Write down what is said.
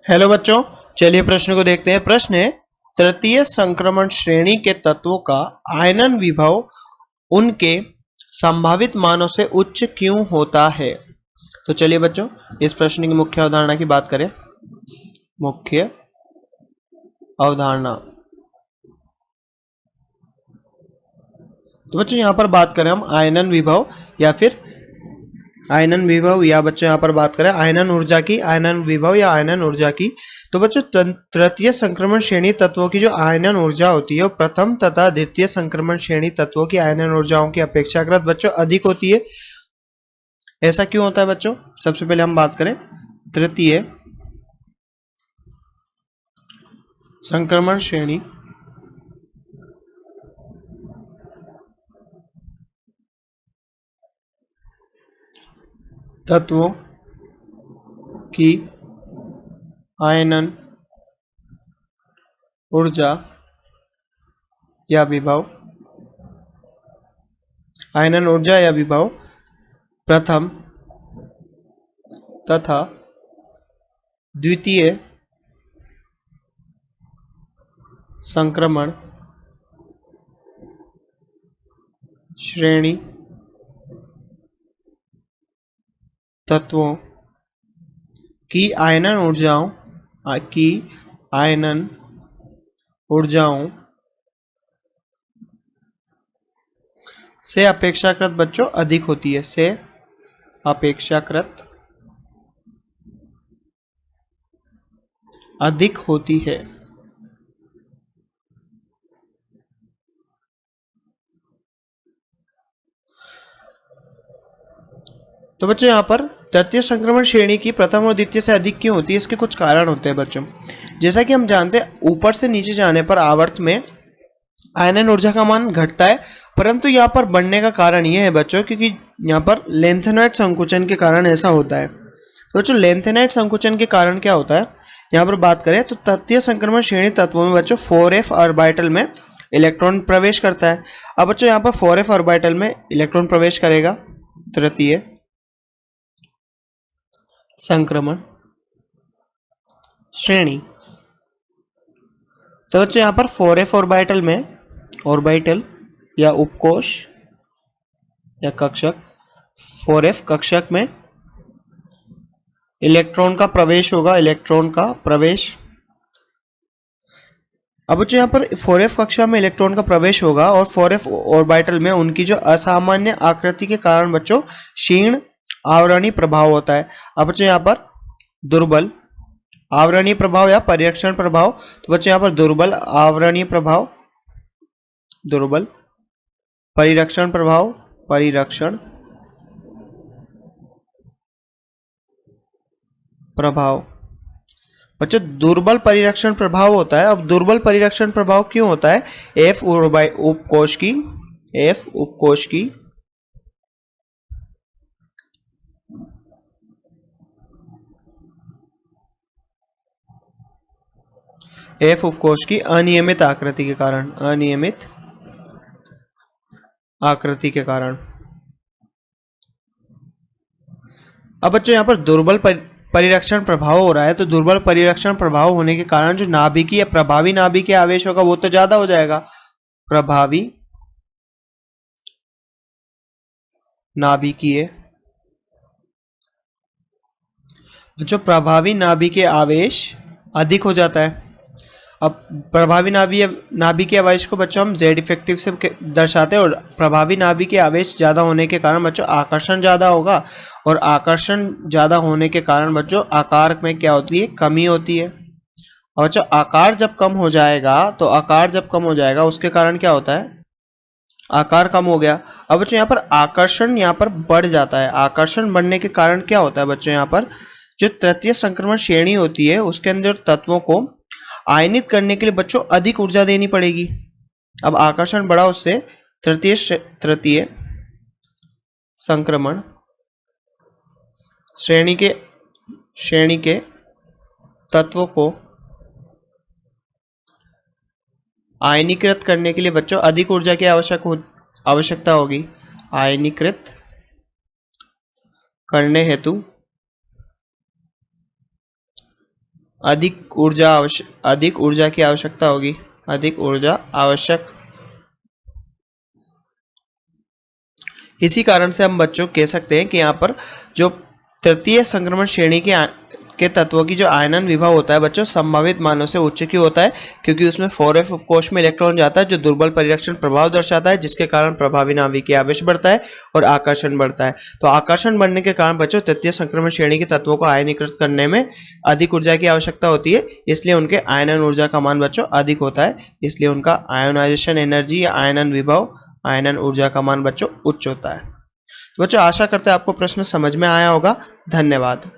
Hello बच्चों, चलिए प्रश्न को देखते हैं। प्रश्न है, तृतीय संक्रमण श्रेणी के तत्वों का आयनन विभव उनके संभावित मानों से उच्च क्यों होता है। तो चलिए बच्चों, इस प्रश्न की मुख्य अवधारणा की बात करें। मुख्य अवधारणा, तो बच्चों यहां पर बात करें हम आयनन विभव या फिर आयनन विभव, या बच्चों यहाँ पर बात करें आयनन ऊर्जा की, आयनन विभव या आयनन ऊर्जा की। तो बच्चों तृतीय संक्रमण श्रेणी तत्वों की जो आयनन ऊर्जा होती है वो प्रथम तथा द्वितीय संक्रमण श्रेणी तत्वों की आयनन ऊर्जाओं की अपेक्षाकृत बच्चों अधिक होती है। ऐसा क्यों होता है बच्चों? सबसे पहले हम बात करें तृतीय संक्रमण श्रेणी तत्वों की आयनन ऊर्जा या विभव, आयनन ऊर्जा या विभव प्रथम तथा द्वितीय संक्रमण श्रेणी तत्वों की आयनन ऊर्जाओं से अपेक्षाकृत बच्चों अधिक होती है, से अपेक्षाकृत अधिक होती है। तो बच्चों यहाँ पर तृतीय संक्रमण श्रेणी की प्रथम और द्वितीय से अधिक क्यों होती है, इसके कुछ कारण होते हैं बच्चों। जैसा कि हम जानते हैं, ऊपर से नीचे जाने पर आवर्त में आयनन ऊर्जा का मान घटता है, परंतु यहाँ पर बढ़ने का कारण यह है बच्चों क्योंकि यहाँ पर लेंथेनॉइड संकुचन के कारण ऐसा होता है। तो बच्चों लेंथेनॉइड संकुचन के कारण क्या होता है, यहाँ पर बात करें तो तृतीय संक्रमण श्रेणी तत्वों में बच्चों 4f ऑर्बिटल में इलेक्ट्रॉन प्रवेश करता है। अब बच्चों यहाँ पर 4f ऑर्बिटल में इलेक्ट्रॉन प्रवेश करेगा तृतीय संक्रमण श्रेणी। तो बच्चों यहाँ पर 4f ऑर्बिटल में, ऑर्बिटल या उपकोश या कक्षक, 4f कक्षक में इलेक्ट्रॉन का प्रवेश होगा, इलेक्ट्रॉन का प्रवेश। अब बच्चों यहाँ पर 4f कक्षा में इलेक्ट्रॉन का प्रवेश होगा और 4f ऑर्बिटल में उनकी जो असामान्य आकृति के कारण बच्चों क्षीण आवरणीय प्रभाव होता है। अब बच्चों यहाँ पर दुर्बल आवरणीय प्रभाव या परिरक्षण प्रभाव, तो बच्चों यहाँ पर दुर्बल आवरणीय प्रभाव, दुर्बल परिरक्षण प्रभाव, परिरक्षण प्रभाव। बच्चों दुर्बल परिरक्षण प्रभाव होता है। अब दुर्बल परिरक्षण प्रभाव क्यों होता है? एफ उपकोश की, एफ उपकोश की एफ उपकोश की अनियमित आकृति के कारण, अनियमित आकृति के कारण। अब बच्चों यहाँ पर दुर्बल परिरक्षण प्रभाव हो रहा है, तो दुर्बल परिरक्षण प्रभाव होने के कारण जो नाभिकीय प्रभावी नाभिकीय आवेश होगा वो तो ज्यादा हो जाएगा। प्रभावी नाभिकीय, जो प्रभावी नाभिकीय आवेश अधिक हो जाता है। अब प्रभावी नाभिकीय आवेश को बच्चों हम Z इफेक्टिव से दर्शाते हैं, और प्रभावी नाभिकीय आवेश ज्यादा होने के कारण बच्चों आकर्षण ज्यादा होगा, और आकर्षण ज्यादा होने के कारण बच्चों आकार में क्या होती है? कमी होती है। और बच्चों आकार जब कम हो जाएगा, तो आकार जब कम हो जाएगा उसके कारण क्या होता है? आकार कम हो गया। अब बच्चों यहाँ पर आकर्षण यहाँ पर बढ़ जाता है। आकर्षण बढ़ने के कारण क्या होता है बच्चों? यहाँ पर जो तृतीय संक्रमण श्रेणी होती है उसके अंदर तत्वों को आयनित करने के लिए बच्चों अधिक ऊर्जा देनी पड़ेगी। अब आकर्षण बढ़ा, उससे तृतीय संक्रमण श्रेणी के तत्वों को आयनीकृत करने के लिए बच्चों अधिक ऊर्जा की आवश्यकता होगी। आयनीकृत करने हेतु अधिक ऊर्जा की आवश्यकता होगी, अधिक ऊर्जा आवश्यक। इसी कारण से हम बच्चों कह सकते हैं कि यहाँ पर जो तृतीय संक्रमण श्रेणी के तत्वों की जो आयनन विभव होता है बच्चों, संभावित मानों से उच्च क्यों होता है? क्योंकि उसमें 4f कोश में इलेक्ट्रॉन जाता है जो दुर्बल परिरक्षण प्रभाव दर्शाता है, जिसके कारण प्रभावी नाभिकीय आवेश बढ़ता है और आकर्षण बढ़ता है। तो आकर्षण बढ़ने के कारण बच्चों तृतीय संक्रमण श्रेणी के तत्वों को आयनीकृत करने में अधिक ऊर्जा की आवश्यकता होती है, इसलिए उनके आयनन ऊर्जा का मान बच्चों अधिक होता है, इसलिए उनका आयोनाइजेशन एनर्जी या आयनन विभव, आयनन ऊर्जा का मान बच्चों उच्च होता है। तो बच्चों आशा करते हैं आपको प्रश्न समझ में आया होगा। धन्यवाद।